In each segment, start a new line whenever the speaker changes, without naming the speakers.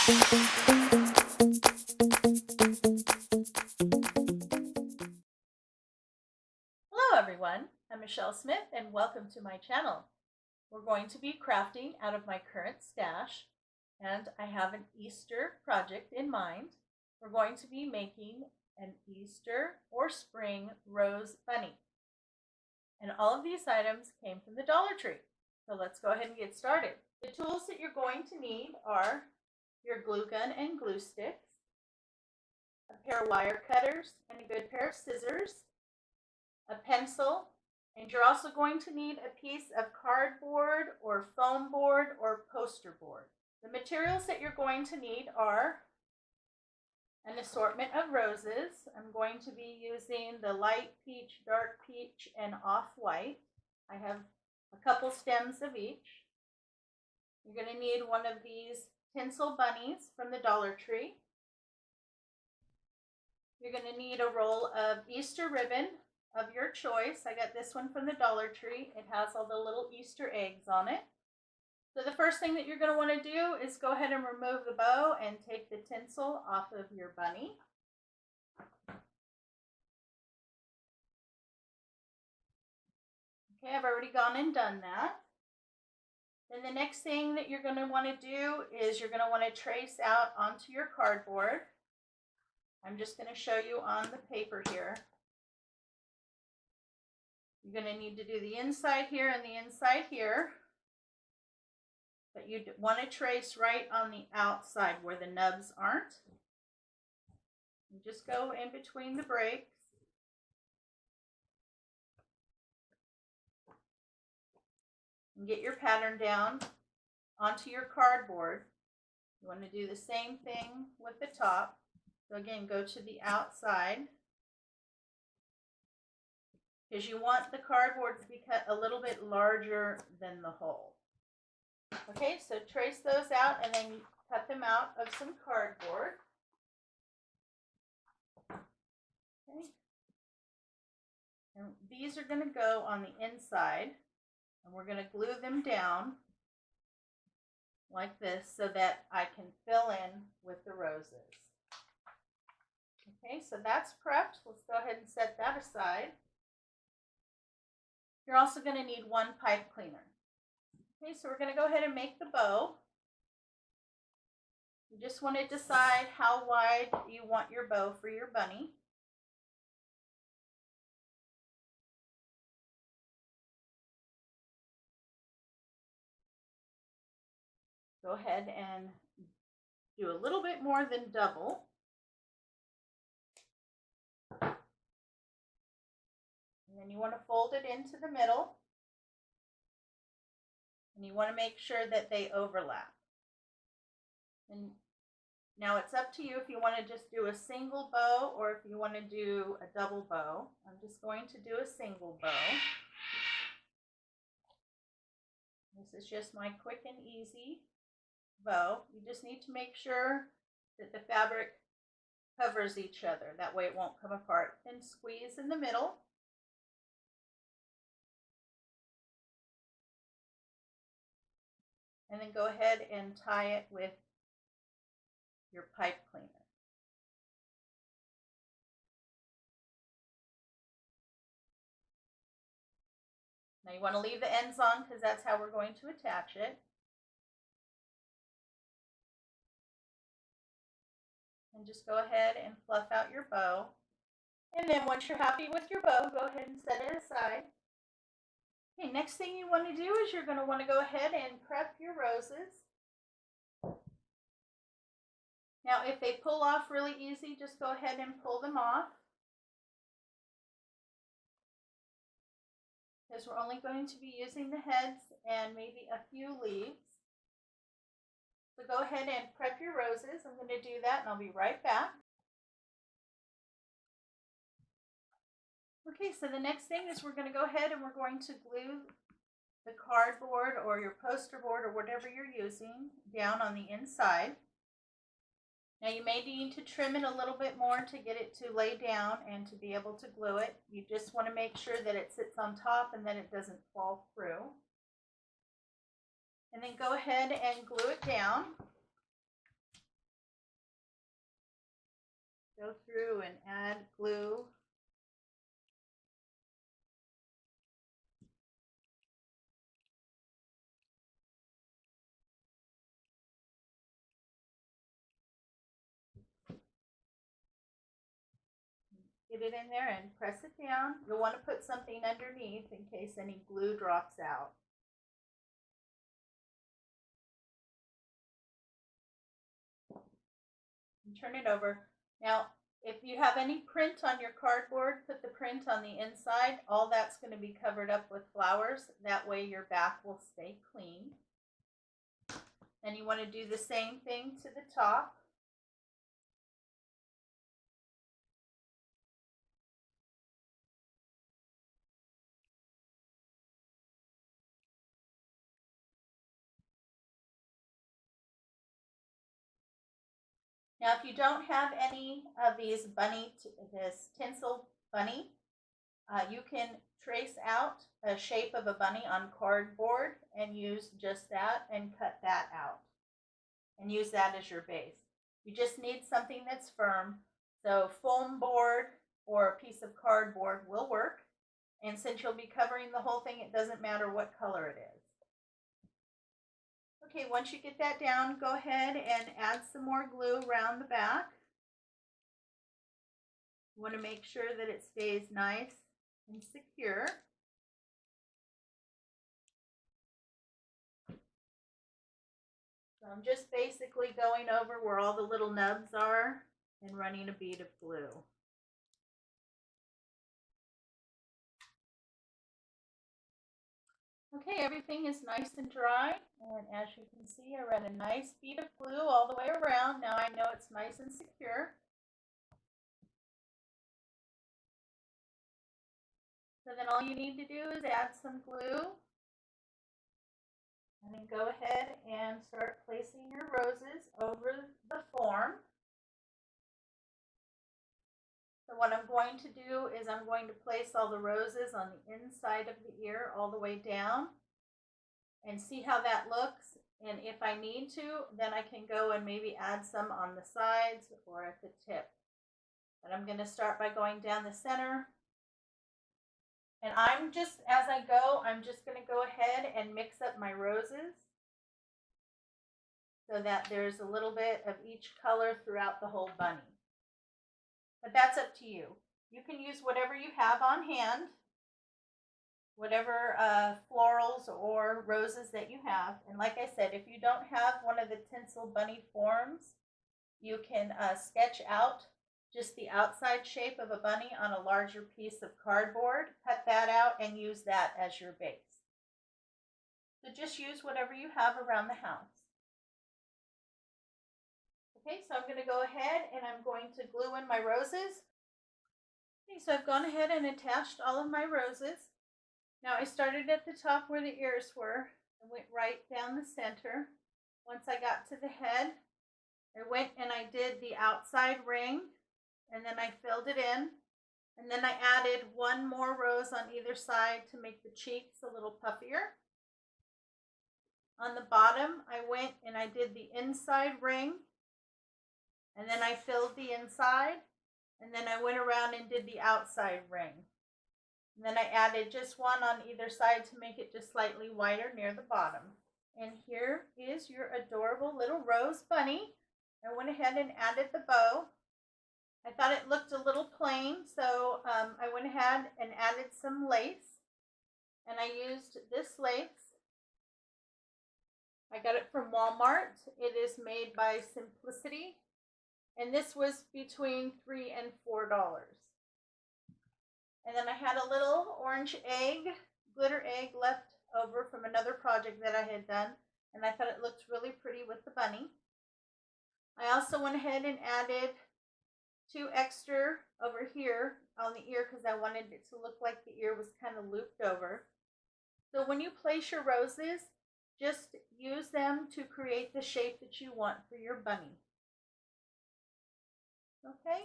Hello everyone, I'm Michelle Smith and welcome to my channel. We're going to be crafting out of my current stash and I have an Easter project in mind. We're going to be making an Easter or spring rose bunny. And all of these items came from the Dollar Tree. So let's go ahead and get started. The tools that you're going to need are your glue gun and glue sticks, a pair of wire cutters and a good pair of scissors, a pencil, and you're also going to need a piece of cardboard or foam board or poster board. The materials that you're going to need are an assortment of roses. I'm going to be using the light peach, dark peach, and off-white. I have a couple stems of each. You're going to need one of these tinsel bunnies from the Dollar Tree. You're going to need a roll of Easter ribbon of your choice. I got this one from the Dollar Tree. It has all the little Easter eggs on it. So the first thing that you're going to want to do is go ahead and remove the bow and take the tinsel off of your bunny. Okay, I've already gone and done that. Then the next thing that you're going to want to do is you're going to want to trace out onto your cardboard. I'm just going to show you on the paper here. You're going to need to do the inside here and the inside here. But you want to trace right on the outside where the nubs aren't. You just go in between the breaks. And get your pattern down onto your cardboard. You want to do the same thing with the top. So again, go to the outside, because you want the cardboard to be cut a little bit larger than the hole. Okay, so trace those out and then cut them out of some cardboard. Okay. And these are going to go on the inside, and we're going to glue them down like this so that I can fill in with the roses. Okay, so that's prepped. Let's go ahead and set that aside. You're also going to need one pipe cleaner. Okay, so we're going to go ahead and make the bow. You just want to decide how wide you want your bow for your bunny. Go ahead and do a little bit more than double. And then you want to fold it into the middle. And you want to make sure that they overlap. And now it's up to you if you want to just do a single bow or if you want to do a double bow. I'm just going to do a single bow. This is just my quick and easy bow. You just need to make sure that the fabric covers each other. That way it won't come apart. Then squeeze in the middle. And then go ahead and tie it with your pipe cleaner. Now you want to leave the ends on because that's how we're going to attach it. And just go ahead and fluff out your bow. And then once you're happy with your bow, go ahead and set it aside. Okay, next thing you want to do is you're going to want to go ahead and prep your roses. Now, if they pull off really easy, just go ahead and pull them off. Because we're only going to be using the heads and maybe a few leaves. So go ahead and prep your roses. I'm going to do that and I'll be right back. Okay, so the next thing is we're going to go ahead and we're going to glue the cardboard or your poster board or whatever you're using down on the inside. Now you may need to trim it a little bit more to get it to lay down and to be able to glue it. You just want to make sure that it sits on top and that it doesn't fall through. And then go ahead and glue it down. go through and add glue. Get it in there and press it down. You'll want to put something underneath in case any glue drops out. And turn it over. Now, if you have any print on your cardboard, put the print on the inside. All that's going to be covered up with flowers. That way your back will stay clean. And you want to do the same thing to the top. Now, if you don't have any of these this tinsel bunny, you can trace out a shape of a bunny on cardboard and use just that and cut that out and use that as your base. You just need something that's firm. So foam board or a piece of cardboard will work. And since you'll be covering the whole thing, it doesn't matter what color it is. Okay, once you get that down, go ahead and add some more glue around the back. You want to make sure that it stays nice and secure. So I'm just basically going over where all the little nubs are and running a bead of glue. Okay, everything is nice and dry, and as you can see, I ran a nice bead of glue all the way around. Now I know it's nice and secure. So then all you need to do is add some glue, and then go ahead and start placing your roses over the form. So what I'm going to do is I'm going to place all the roses on the inside of the ear all the way down and see how that looks. And if I need to, then I can go and maybe add some on the sides or at the tip. But I'm going to start by going down the center. And I'm just, as I go, I'm just going to go ahead and mix up my roses so that there's a little bit of each color throughout the whole bunny. But that's up to you. You can use whatever you have on hand, whatever florals or roses that you have. And like I said, if you don't have one of the tinsel bunny forms, you can sketch out just the outside shape of a bunny on a larger piece of cardboard, cut that out, and use that as your base. So just use whatever you have around the house. Okay, so I'm going to go ahead and I'm going to glue in my roses. Okay, so I've gone ahead and attached all of my roses. Now I started at the top where the ears were and went right down the center. Once I got to the head, I went and I did the outside ring, and then I filled it in, and then I added one more rose on either side to make the cheeks a little puffier. On the bottom, I went and I did the inside ring, and then I filled the inside, and then I went around and did the outside ring. And then I added just one on either side to make it just slightly wider near the bottom. And here is your adorable little rose bunny. I went ahead and added the bow. I thought it looked a little plain, so I went ahead and added some lace. And I used this lace. I got it from Walmart. It is made by Simplicity. And this was between $3 and $4. And then I had a little orange egg, glitter egg left over from another project that I had done. And I thought it looked really pretty with the bunny. I also went ahead and added 2 extra over here on the ear because I wanted it to look like the ear was kind of looped over. So when you place your roses, just use them to create the shape that you want for your bunny. Okay?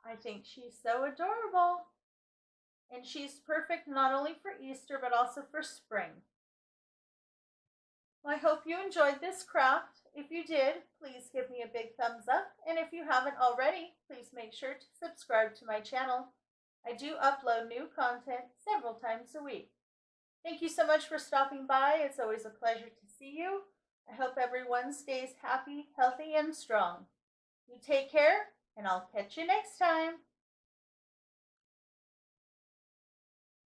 I think she's so adorable. And she's perfect not only for Easter, but also for spring. Well, I hope you enjoyed this craft. If you did, please give me a big thumbs up, and if you haven't already, please make sure to subscribe to my channel. I do upload new content several times a week. Thank you so much for stopping by. It's always a pleasure to see you. I hope everyone stays happy, healthy, and strong. You take care, and I'll catch you next time.